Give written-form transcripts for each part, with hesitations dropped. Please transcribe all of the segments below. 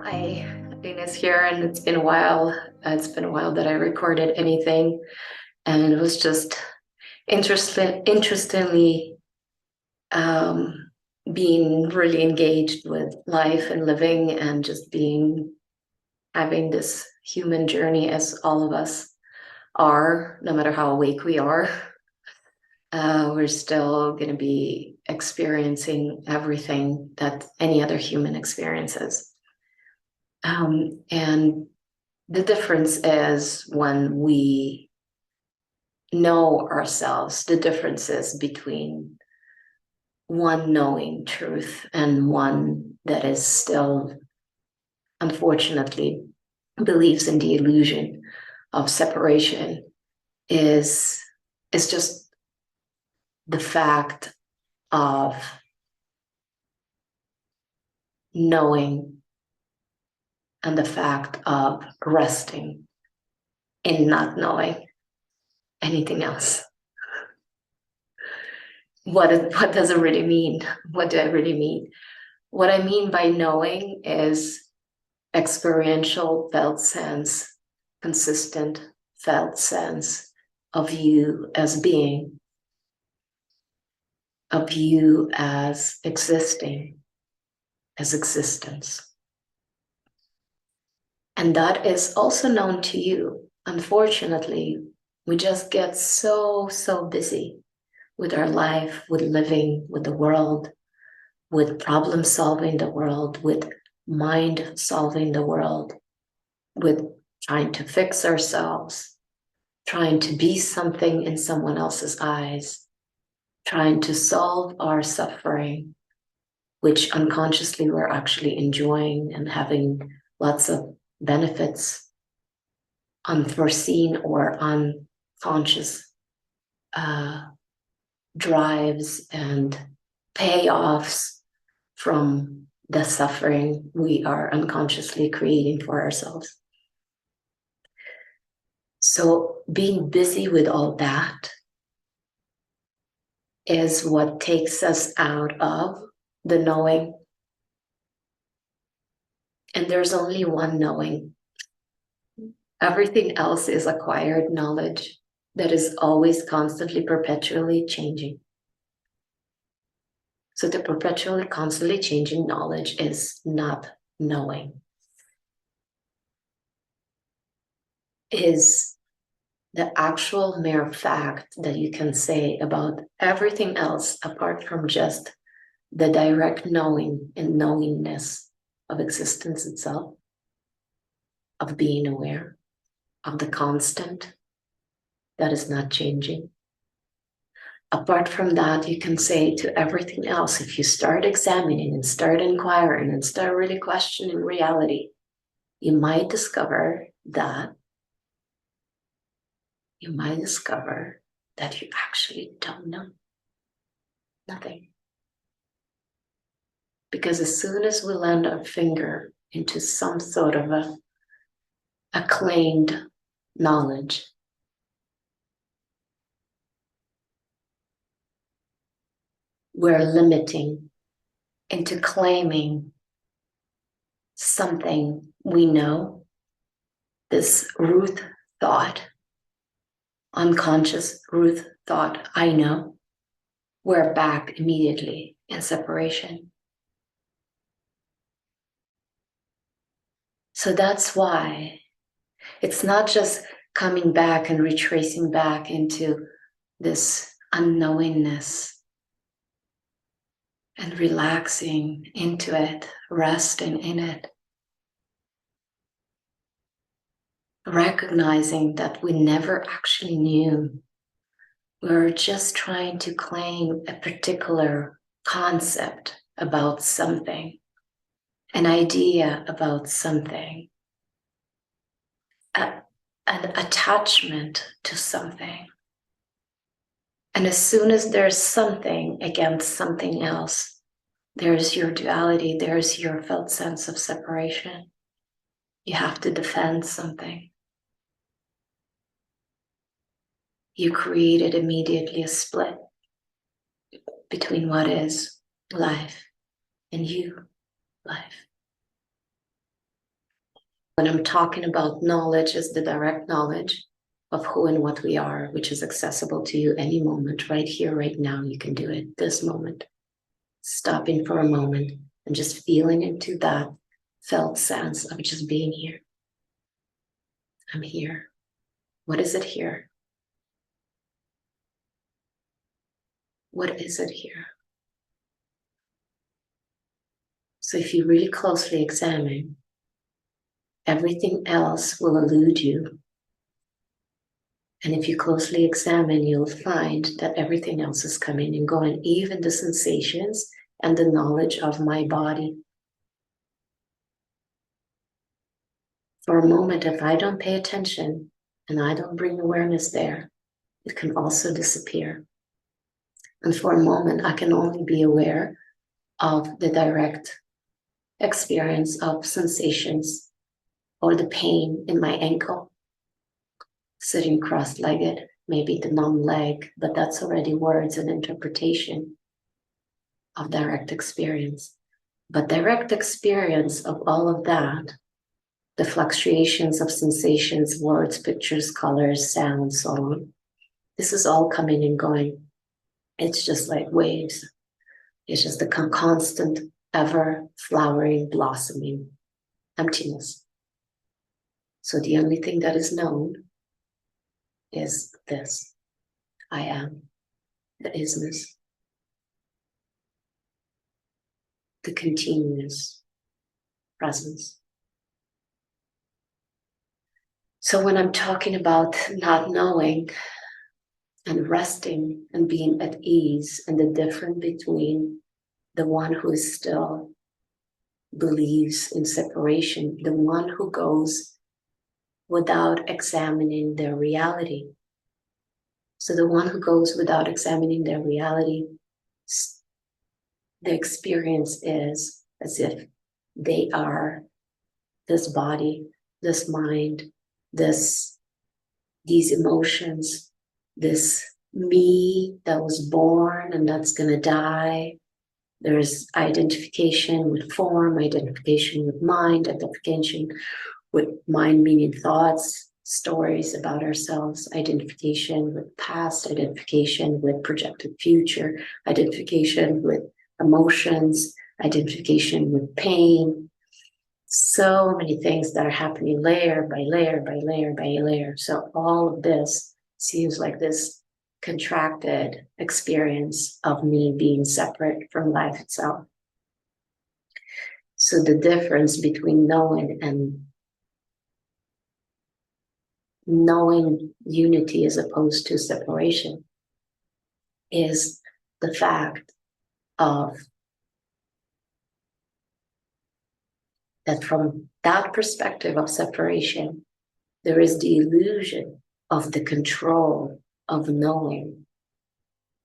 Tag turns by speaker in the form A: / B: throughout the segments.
A: Hi, Ines here, and it's been a while. It's been a while that I recorded anything, and it was just interestingly um, being really engaged with life and living, and just having this human journey as all of us are, no matter how awake we are. We're still going to be experiencing everything that any other human experiences. And the difference is when we know ourselves, the differences between one knowing truth and one that is still, unfortunately, believes in the illusion of separation is, is just the fact of knowing and the fact of resting in not knowing anything else. What does it really mean? What do I really mean? What I mean by knowing is experiential felt sense, consistent felt sense of you as being, of you as existing, as existence. And that is also known to you. Unfortunately, we just get so busy with our life, with living, with the world, with problem solving the world, with mind solving the world, with trying to fix ourselves, trying to be something in someone else's eyes, trying to solve our suffering, which unconsciously we're actually enjoying and having lots of benefits, unforeseen or unconscious drives and payoffs from the suffering we are unconsciously creating for ourselves. So being busy with all that is what takes us out of the knowing. And there's only one knowing. Everything else is acquired knowledge that is always constantly, perpetually changing. So the perpetually, constantly changing knowledge is not knowing, is the actual mere fact that you can say about everything else apart from just the direct knowing and knowingness of existence itself, of being aware, of the constant that is not changing. Apart from that, you can say to everything else, if you start examining and start inquiring and start really questioning reality, you might discover that you actually don't know nothing. Because as soon as we land our finger into some sort of a acclaimed knowledge, we're limiting into claiming something we know, this root thought, unconscious root thought, I know, we're back immediately in separation. So that's why it's not just coming back and retracing back into this unknowingness and relaxing into it, resting in it, recognizing that we never actually knew. We're just trying to claim a particular concept about something, an idea about something, an attachment to something. And as soon as there's something against something else, there's your duality, there's your felt sense of separation. You have to defend something. You created immediately a split between what is life and you, life. When I'm talking about knowledge, is the direct knowledge of who and what we are, which is accessible to you any moment, right here, right now. You can do it this moment. Stopping for a moment and just feeling into that felt sense of just being here. I'm here. What is it here? What is it here? So if you really closely examine, everything else will elude you. And if you closely examine, you'll find that everything else is coming and going, even the sensations and the knowledge of my body. For a moment, if I don't pay attention and I don't bring awareness there, it can also disappear. And for a moment, I can only be aware of the direct experience of sensations or the pain in my ankle, sitting cross-legged, maybe the numb leg, but that's already words and interpretation of direct experience. But direct experience of all of that, the fluctuations of sensations, words, pictures, colors, sounds, so on, this is all coming and going. It's just like waves. It's just the constant, ever flowering, blossoming emptiness. So the only thing that is known is this. I am, the isness, the continuous presence. So when I'm talking about not knowing and resting and being at ease, and the difference between the one who is still believes in separation, the one who goes without examining their reality. So the one who goes without examining their reality, the experience is as if they are this body, this mind, these emotions, this me that was born and that's gonna die. There's identification with form, identification with mind, identification with mind meaning thoughts, stories about ourselves, identification with past, identification with projected future, identification with emotions, identification with pain. So many things that are happening layer by layer by layer by layer. So all of this seems like this contracted experience of me being separate from life itself. So the difference between knowing and knowing unity as opposed to separation is the fact of that from that perspective of separation, there is the illusion of the control of knowing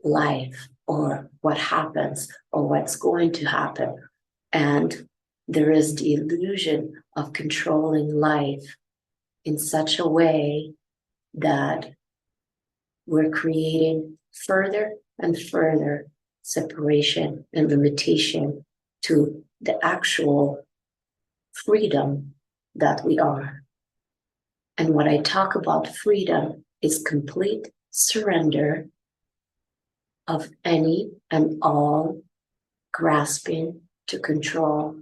A: life or what happens or what's going to happen. And there is the illusion of controlling life in such a way that we're creating further and further separation and limitation to the actual freedom that we are. And when I talk about freedom, is complete surrender of any and all grasping to control,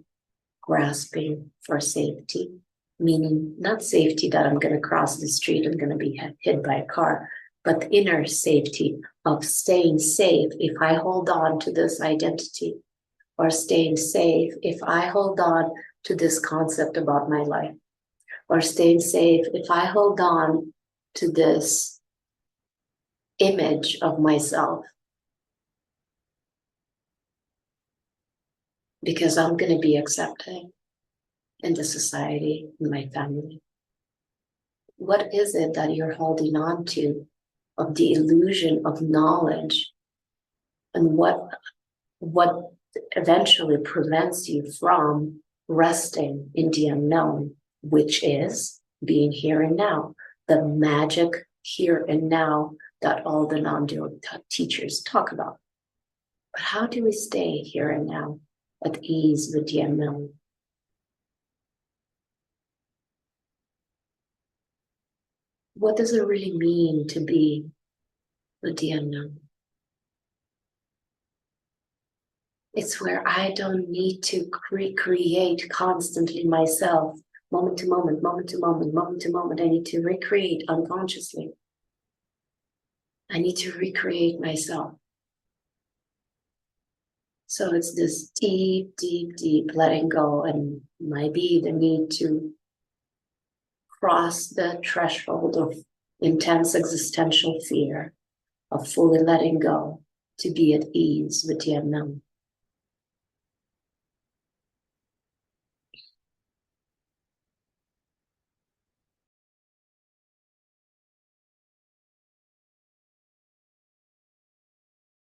A: grasping for safety, meaning not safety that I'm going to cross the street and going to be hit by a car, but the inner safety of staying safe if I hold on to this identity, or staying safe if I hold on to this concept about my life, or staying safe if I hold on to this image of myself, because I'm going to be accepted in the society, in my family. What is it that you're holding on to of the illusion of knowledge, and what eventually prevents you from resting in the unknown, which is being here and now, the magic here and now that all the non-dual teachers talk about. But how do we stay here and now at ease with the unknown? What does it really mean to be with the unknown? It's where I don't need to recreate constantly myself, moment to moment, moment to moment, moment to moment. I need to recreate unconsciously. I need to recreate myself. So it's this deep, deep, deep letting go, and maybe the need to cross the threshold of intense existential fear, of fully letting go to be at ease with the unknown.